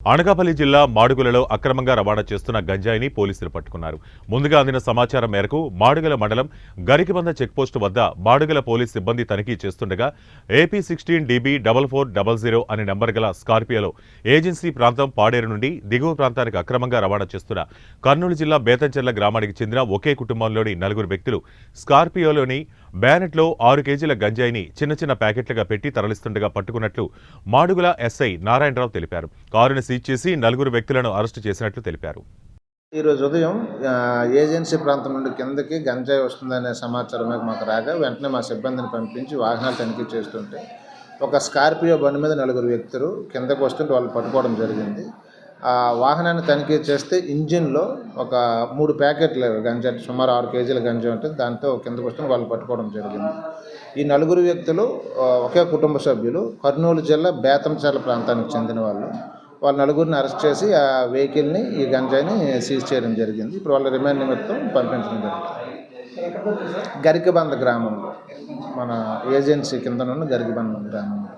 అనకాపల్లి జిల్లా మాడుగులలో అక్రమంగా రవాణా చేస్తున్న గంజాయిని పోలీసులు పట్టుకున్నారు. ముందుగా అందిన సమాచారం మేరకు మాడుగుల మండలం గరికిబంద చెక్పోస్టు వద్ద మాడుగుల పోలీస్ సిబ్బంది తనిఖీ చేస్తుండగా AP 16 DB 4400 అనే నెంబర్ గల స్కార్పియోలో ఏజెన్సీ ప్రాంతం పాడేరు నుండి దిగువ ప్రాంతానికి అక్రమంగా రవాణా చేస్తున్న కర్నూలు జిల్లా బేతంచెర్ల గ్రామానికి చెందిన ఒకే కుటుంబంలోని 4 వ్యక్తులు స్కార్పియోలోని బ్యానెట్లో 6 కేజీల గంజాయిని చిన్న చిన్న ప్యాకెట్లుగా పెట్టి తరలిస్తుండగా పట్టుకున్నట్లు మాడుగుల SI నారాయణరావు తెలిపారు. కారును సీజ్ చేసి 4 వ్యక్తులను అరెస్టు చేసినట్లు తెలిపారు. ఈరోజు ఉదయం ఏజెన్సీ ప్రాంతం నుండి కిందకి గంజాయి వస్తుందనే సమాచారం మాకు రాగా వెంటనే మా సిబ్బందిని పంపించి వాహనాలు తనిఖీ చేస్తుంటే ఒక స్కార్పియో బండి మీద 4 వ్యక్తులు కిందకు వస్తుంటే వాళ్ళు పట్టుకోవడం జరిగింది. ఆ వాహనాన్ని తనిఖీ చేస్తే ఇంజిన్లో ఒక 3 ప్యాకెట్లు గంజాయి, సుమారు 6 కేజీల గంజాయి ఉంటుంది. దాంతో కిందకు వస్తుంటే వాళ్ళు పట్టుకోవడం జరిగింది. ఈ 4 వ్యక్తులు ఒకే కుటుంబ సభ్యులు, కర్నూలు జిల్లా బేతంచెర్ల ప్రాంతానికి చెందిన వాళ్ళు. వాళ్ళ 4గురిని అరెస్ట్ చేసి ఆ వెహికల్ని, ఈ గంజాయిని సీజ్ చేయడం జరిగింది. ఇప్పుడు వాళ్ళ రిమాండ్ నిమిత్తం పంపించడం జరిగింది. గరికబంద గ్రామంలో, మన ఏజెన్సీ కింద ఉన్న గరికబంద గ్రామంలో.